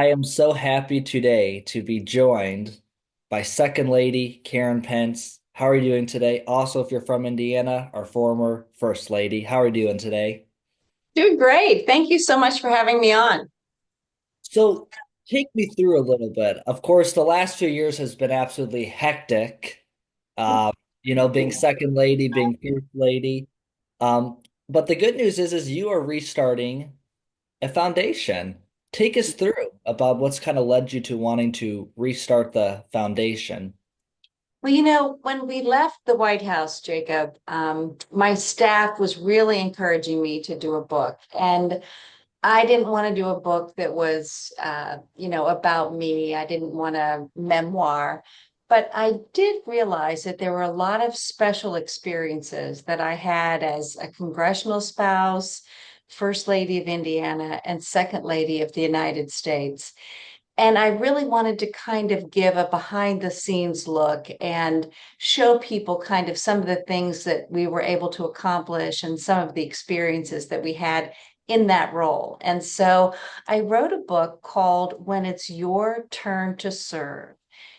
I am so happy today to be joined by Second Lady Karen Pence. How are you doing today? Also, if you're from Indiana, our former First Lady, how are you doing today? Doing great. Thank you so much for having me on. So, take me through a little bit. Of course, the last few years has been absolutely hectic. Uh, being Second Lady, being First Lady. But the good news is you are restarting a foundation. Take us through about what's kind of led you to wanting to restart the foundation. Well, when we left the White House, Jacob, my staff was really encouraging me to do a book. And I didn't want to do a book that was, about me. I didn't want a memoir. But I did realize that there were a lot of special experiences that I had as a congressional spouse, First Lady of Indiana, and Second Lady of the United States. And I really wanted to kind of give a behind the scenes look and show people kind of some of the things that we were able to accomplish and some of the experiences that we had in that role. And so I wrote a book called When It's Your Turn to Serve,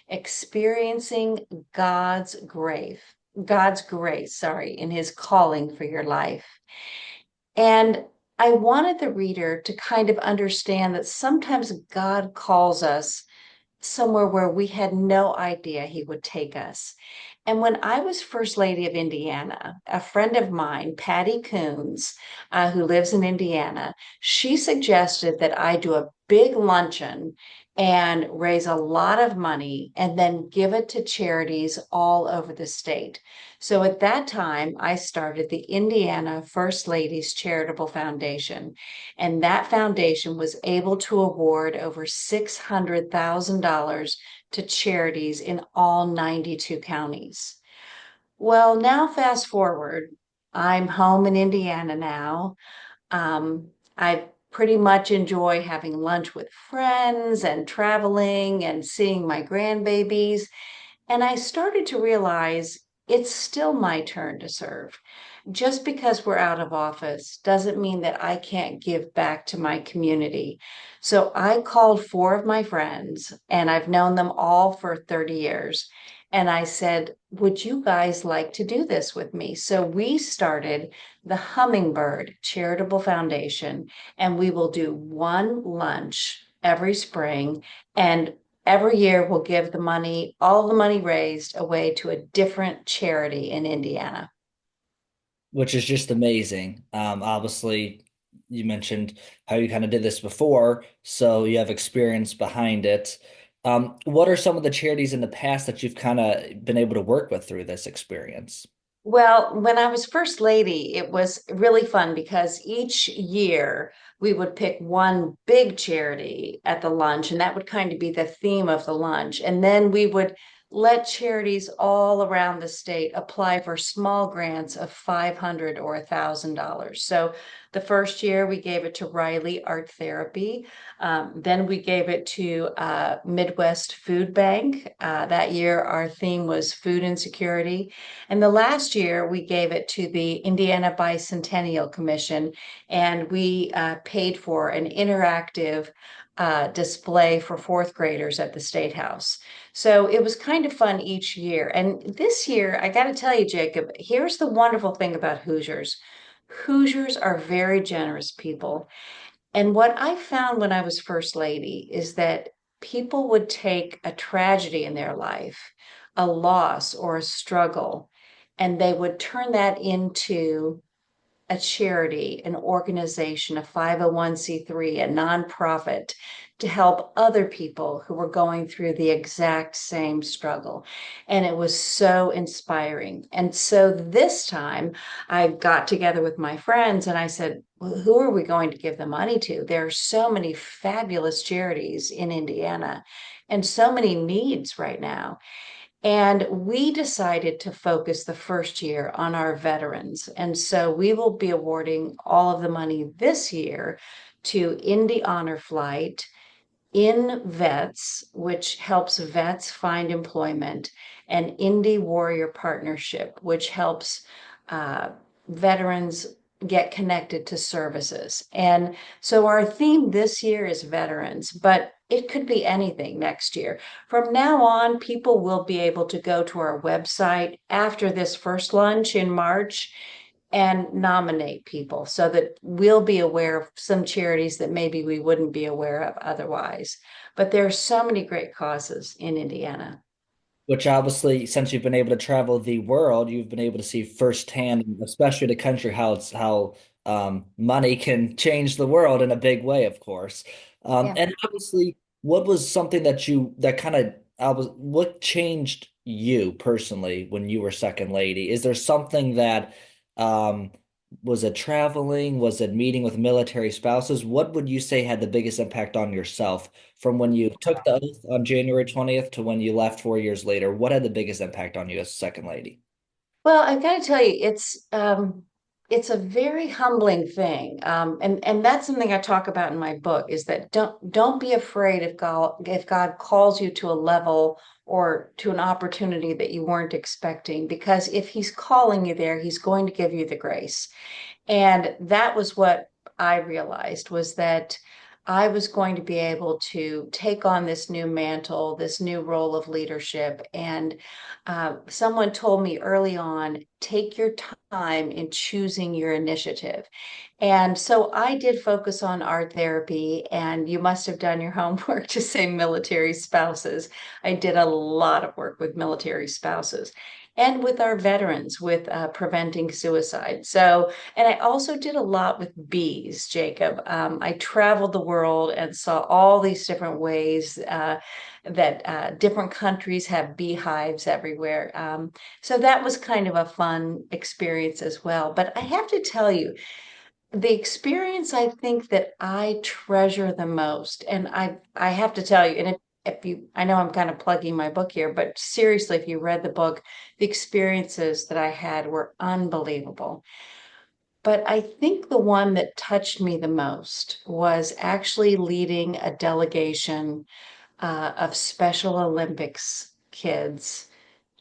Experiencing God's grace, sorry, in his calling for your life. And I wanted the reader to kind of understand that sometimes God calls us somewhere where we had no idea he would take us. And when I was First Lady of Indiana, a friend of mine, Patty Coons, who lives in Indiana, she suggested that I do a big luncheon and raise a lot of money and then give it to charities all over the state. So at that time, I started the Indiana First Ladies Charitable Foundation. And that foundation was able to award over $600,000 to charities in all 92 counties. Well, now fast forward, I'm home in Indiana now. I pretty much enjoy having lunch with friends and traveling and seeing my grandbabies. And I started to realize it's still my turn to serve. Just because we're out of office doesn't mean that I can't give back to my community. So I called four of my friends, and I've known them all for 30 years. And I said, would you guys like to do this with me? So we started the Hummingbird Charitable Foundation, and we will do one lunch every spring. And every year we'll give the money, all the money raised, away to a different charity in Indiana. Which is just amazing. Obviously, you mentioned how you kind of did this before, so you have experience behind it. What are some of the charities in the past that you've kind of been able to work with through this experience? Well, when I was first lady, it was really fun because each year we would pick one big charity at the lunch, and that would kind of be the theme of the lunch. And then we would let charities all around the state apply for small grants of 500 or $1,000. So the first year we gave it to Riley Art Therapy. Then we gave it to Midwest Food Bank. That year our theme was food insecurity. And the last year, we gave it to the Indiana Bicentennial Commission, and we paid for an interactive display for fourth graders at the State House. So it was kind of fun each year. And this year, I got to tell you, Jacob, here's the wonderful thing about Hoosiers. Hoosiers are very generous people. And what I found when I was First Lady is that people would take a tragedy in their life, a loss or a struggle, and they would turn that into a charity, an organization, a 501(c)(3), a nonprofit to help other people who were going through the exact same struggle. And it was so inspiring. And so this time I got together with my friends and I said, well, who are we going to give the money to? There are so many fabulous charities in Indiana and so many needs right now. And we decided to focus the first year on our veterans. And so we will be awarding all of the money this year to Indy Honor Flight, in Vets, which helps vets find employment, and Indy Warrior Partnership, which helps uh, veterans get connected to services. And so our theme this year is veterans, but it could be anything next year. From now on, people will be able to go to our website after this first lunch in March and nominate people so that we'll be aware of some charities that maybe we wouldn't be aware of otherwise. But there are so many great causes in Indiana. Which obviously, since you've been able to travel the world, you've been able to see firsthand, especially the country, how money can change the world in a big way, of course. Yeah. And obviously, what was something that kind of what changed you personally when you were second lady? Is there something that um, was it traveling? Was it meeting with military spouses? What would you say had the biggest impact on yourself from when you took the oath on January 20th to when you left 4 years later? What had the biggest impact on you as second lady? Well, I've got to tell you, it's a very humbling thing. And that's something I talk about in my book is that don't be afraid if God calls you to a level or to an opportunity that you weren't expecting, because if he's calling you there, he's going to give you the grace. And that was what I realized was that I was going to be able to take on this new mantle, this new role of leadership. And someone told me early on, take your time in choosing your initiative. And so I did focus on art therapy, and you must have done your homework to say military spouses. I did a lot of work with military spouses and with our veterans with preventing suicide. So, and I also did a lot with bees, Jacob. I traveled the world and saw all these different ways that different countries have beehives everywhere. So that was kind of a fun experience as well. But I have to tell you, the experience I think that I treasure the most, and I have to tell you, and if you, I know I'm kind of plugging my book here, but seriously, if you read the book, the experiences that I had were unbelievable. But I think the one that touched me the most was actually leading a delegation of Special Olympics kids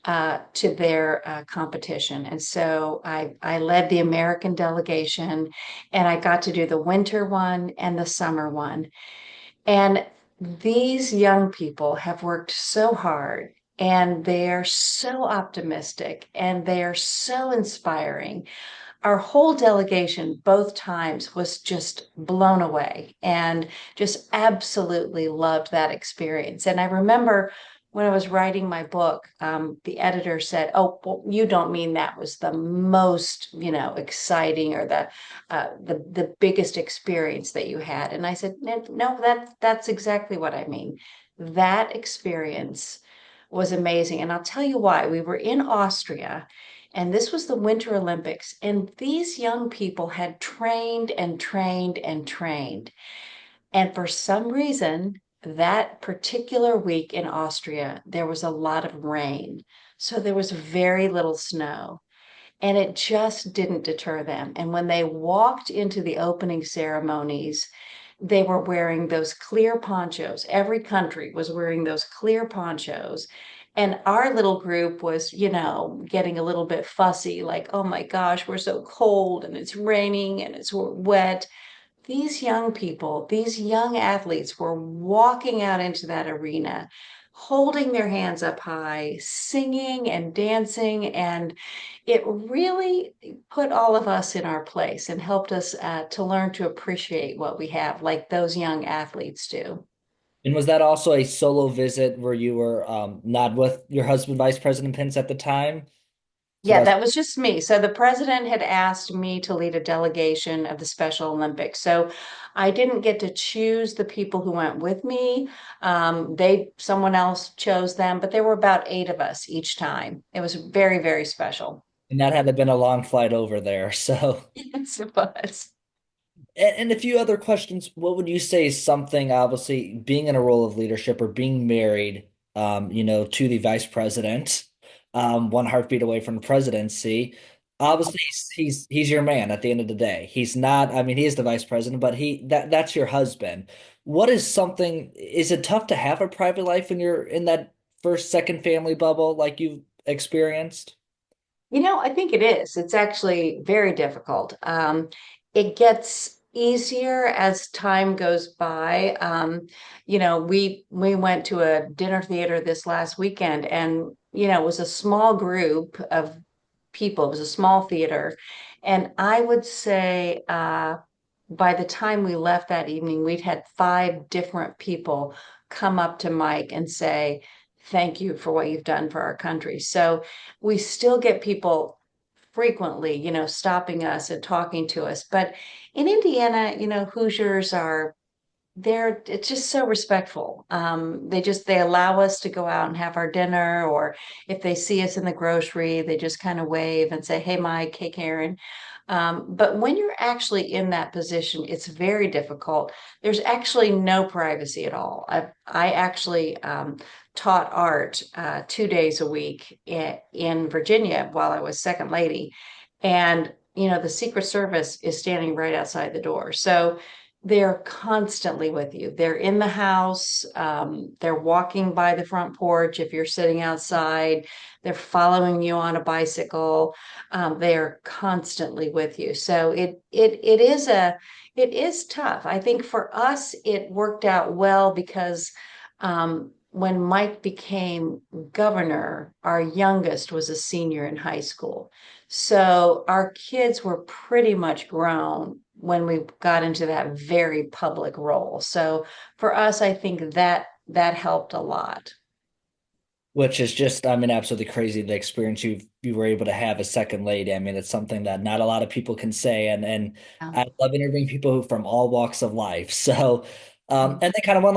to their competition. And so I led the American delegation, and I got to do the winter one and the summer one. And these young people have worked so hard, and they're so optimistic, and they're so inspiring. Our whole delegation, both times, was just blown away and just absolutely loved that experience. And I remember when I was writing my book, the editor said, "Oh, well, you don't mean that was the most, exciting or the biggest experience that you had?" And I said, "No, that's exactly what I mean. That experience was amazing, and I'll tell you why. We were in Austria." And this was the Winter Olympics. And these young people had trained and trained and trained. And for some reason, that particular week in Austria, there was a lot of rain. So there was very little snow. And it just didn't deter them. And when they walked into the opening ceremonies, they were wearing those clear ponchos. Every country was wearing those clear ponchos. And our little group was, getting a little bit fussy, like, oh my gosh, we're so cold and it's raining and it's wet. These young people, these young athletes were walking out into that arena, holding their hands up high, singing and dancing. And it really put all of us in our place and helped us to learn to appreciate what we have, like those young athletes do. And was that also a solo visit where you were not with your husband, Vice President Pence at the time? So Yeah, that's that was just me. So the president had asked me to lead a delegation of the Special Olympics. So I didn't get to choose the people who went with me. Someone else chose them, but there were about 8 of us each time. It was very, very special. and that had been a long flight over there. So Yes, it was. and a few other questions. What would you say is something, obviously, being in a role of leadership or being married, to the vice president, one heartbeat away from the presidency? Obviously, he's your man at the end of the day. He's not, I mean, he is the vice president, but that's your husband. What is something, is it tough to have a private life when you're in that first, second family bubble like you've experienced? I think it is. It's actually very difficult. It gets easier as time goes by. We went to a dinner theater this last weekend, and it was a small group of people. It was a small theater, and I would say by the time we left that evening, we'd had five different people come up to Mike and say, "Thank you for what you've done for our country." So we still get people frequently, stopping us and talking to us. But in Indiana, Hoosiers are it's just so respectful. They allow us to go out and have our dinner, or if they see us in the grocery, they just kind of wave and say, "Hey, Mike, hey, Karen." But when you're actually in that position, it's very difficult. There's actually no privacy at all. I actually taught art 2 days a week in Virginia while I was second lady. And, the Secret Service is standing right outside the door. So they're constantly with you. They're in the house. They're walking by the front porch if you're sitting outside. They're following you on a bicycle. They are constantly with you. So it is tough. I think for us it worked out well because when Mike became governor, our youngest was a senior in high school. So our kids were pretty much grown when we got into that very public role. So for us, I think that helped a lot. Which is just, I mean, absolutely crazy the experience you were able to have as second lady. I mean, it's something that not a lot of people can say, and I love interviewing people from all walks of life. So, and then kind of one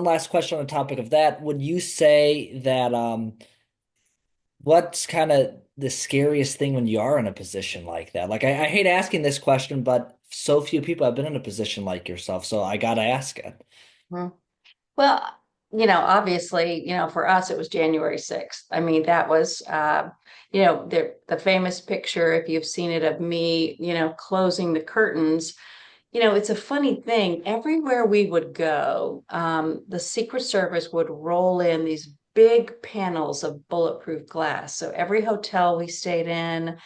last question on the topic of that. Would you say that what's kind of the scariest thing when you are in a position like that? Like, I hate asking this question, but so few people have been in a position like yourself, so I gotta ask it. Mhm. Well, obviously, for us, it was January 6th. I mean, that was, the famous picture, if you've seen it, of me, closing the curtains. It's a funny thing. Everywhere we would go, the Secret Service would roll in these big panels of bulletproof glass. So every hotel we stayed in,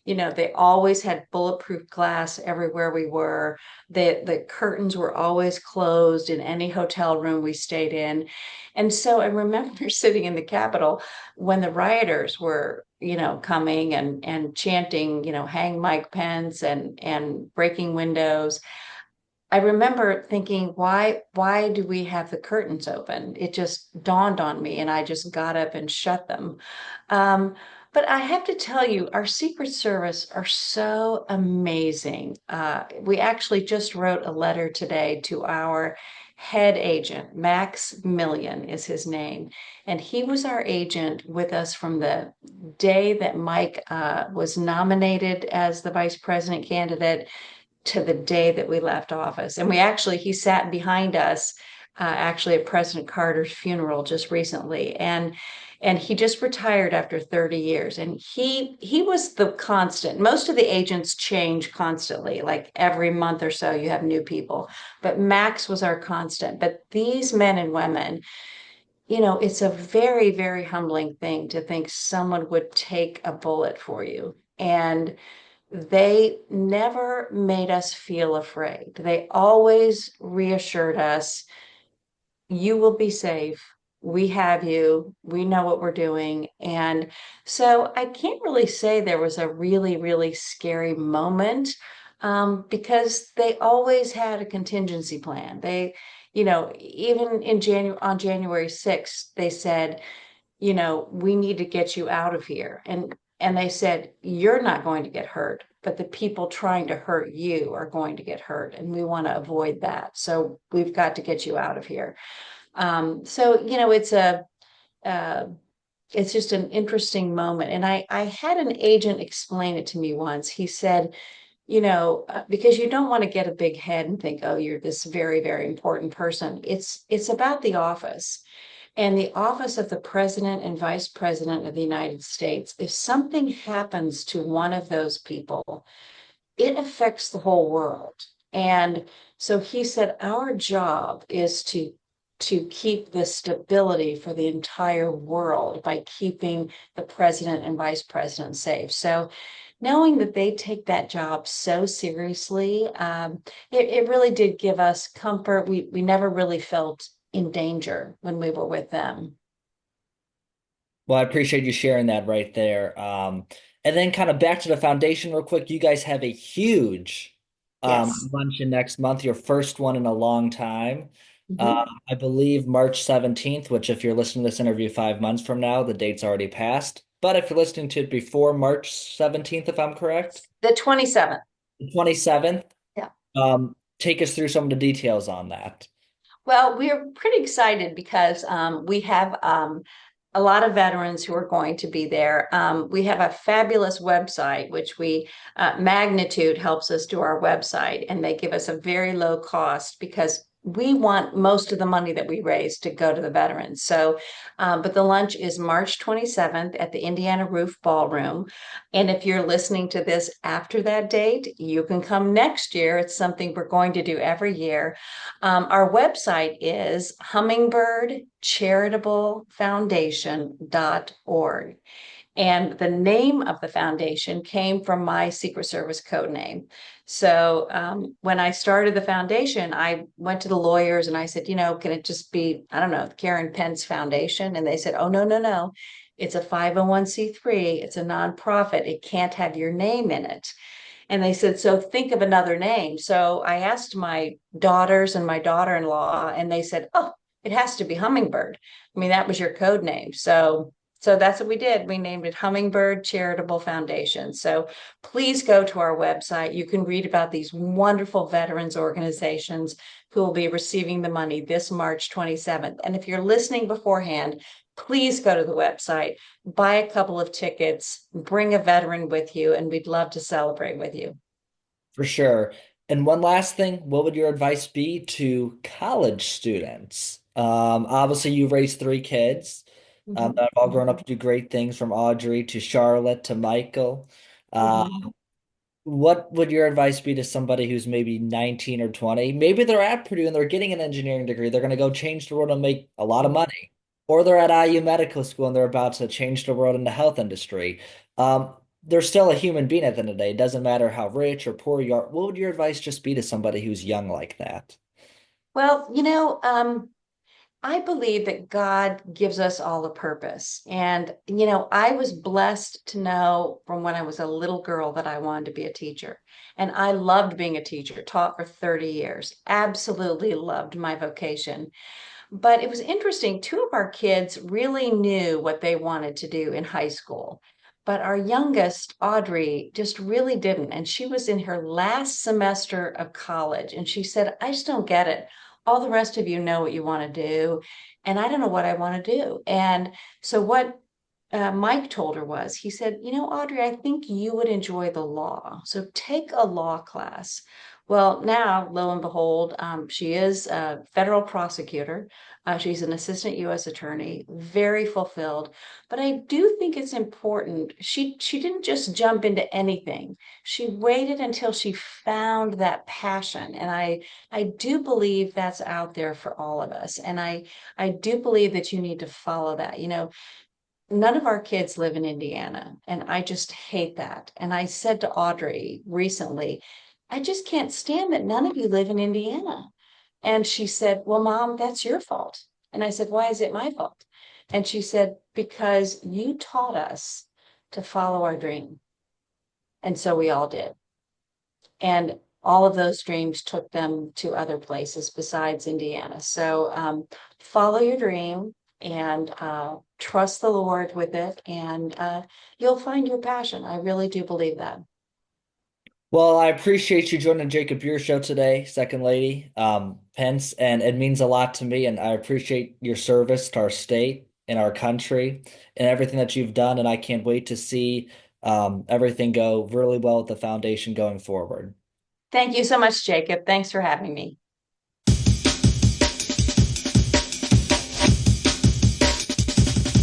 they always had bulletproof glass everywhere we were. The curtains were always closed in any hotel room we stayed in. And so I remember sitting in the Capitol when the rioters were, coming and chanting, hang Mike Pence and breaking windows. I remember thinking, why do we have the curtains open? It just dawned on me, and I just got up and shut them. Um, but I have to tell you, our Secret Service are so amazing. We actually just wrote a letter today to our head agent. Max Million is his name, and he was our agent with us from the day that Mike was nominated as the vice president candidate to the day that we left office. And he sat behind us actually at President Carter's funeral just recently. And he just retired after 30 years. And he was the constant. Most of the agents change constantly, like every month or so you have new people. But Max was our constant. But these men and women, it's a very, very humbling thing to think someone would take a bullet for you. And they never made us feel afraid. They always reassured us, you will be safe. We have you. We know what we're doing. And so I can't really say there was a really, really scary moment because they always had a contingency plan. Even on January 6th, they said, we need to get you out of here. And they said, you're not going to get hurt, but the people trying to hurt you are going to get hurt. And we want to avoid that. So we've got to get you out of here. So, uh, it's just an interesting moment. And I had an agent explain it to me once. He said, because you don't want to get a big head and think, oh, you're this very, very important person. It's about the office. And the office of the president and vice president of the United States, if something happens to one of those people, it affects the whole world. And so he said, our job is to keep the stability for the entire world by keeping the president and vice president safe. So knowing that they take that job so seriously, it really did give us comfort. We never really felt in danger when we were with them. Well, I appreciate you sharing that right there. And then kind of back to the foundation real quick. You guys have a huge Yes. luncheon next month, your first one in a long time. Mhm. I believe March 17th, which if you're listening to this interview 5 months from now, the date's already passed. But if you're listening to it before March 17th, if I'm correct, The 27th. the 27th, Yeah. take us through some of the details on that. Well, we're pretty excited because we have a lot of veterans who are going to be there. We have a fabulous website, which Magnitude helps us do our website, and they give us a very low cost because we want most of the money that we raise to go to the veterans. So, but the lunch is March 27th at the Indiana Roof Ballroom. And if you're listening to this after that date, you can come next year. It's something we're going to do every year. Our website is hummingbird.charitable.foundation.org. And the name of the foundation came from my Secret Service code name. So when I started the foundation, I went to the lawyers and I said, can it just be, I don't know, Karen Pence Foundation? And they said, oh, no, no, no. It's a 501(c)(3. It's a nonprofit. It can't have your name in it. And they said, so think of another name. So I asked my daughters and my daughter-in-law, and they said, oh, it has to be Hummingbird. I mean, that was your code name. So that's what we did. We named it Hummingbird Charitable Foundation. So please go to our website. You can read about these wonderful veterans organizations who will be receiving the money this March 27th. And if you're listening beforehand, please go to the website, buy a couple of tickets, bring a veteran with you, and we'd love to celebrate with you. For sure. And one last thing, what would your advice be to college students? Obviously, you've raised three kids that Mhm. have all grown up to do great things, from Audrey to Charlotte to Michael. Uh, Mhm. what would your advice be to somebody who's maybe 19 or 20? Maybe they're at Purdue and they're getting an engineering degree. They're going to go change the world and make a lot of money. Or they're at IU Medical School and they're about to change the world in the health industry. They're still a human being at the end of the day. It doesn't matter how rich or poor you are. What would your advice just be to somebody who's young like that? Well, I believe that God gives us all a purpose. And, I was blessed to know from when I was a little girl that I wanted to be a teacher. And I loved being a teacher, taught for 30 years, absolutely loved my vocation. But it was interesting. Two of our kids really knew what they wanted to do in high school. But our youngest, Audrey, just really didn't. And she was in her last semester of college. And she said, I just don't get it. All the rest of you know what you want to do. And I don't know what I want to do. And so, what Mike told her was, he said, Audrey, I think you would enjoy the law. So take a law class. Well, now, lo and behold, she is a federal prosecutor. She's an assistant U.S. attorney, very fulfilled. But I do think it's important. She didn't just jump into anything. She waited until she found that passion, and I do believe that's out there for all of us. And I do believe that you need to follow that. None of our kids live in Indiana, and I just hate that. And I said to Audrey recently, I just can't stand that none of you live in Indiana. And she said, well, Mom, that's your fault. And I said, why is it my fault? And she said, because you taught us to follow our dream. And so we all did. And all of those dreams took them to other places besides Indiana. So follow your dream and trust the Lord with it, and you'll find your passion. I really do believe that. Well, I appreciate you joining Jacob Beer Show today, Second Lady Pence, and it means a lot to me. And I appreciate your service to our state and our country and everything that you've done. And I can't wait to see everything go really well with the foundation going forward. Thank you so much, Jacob. Thanks for having me.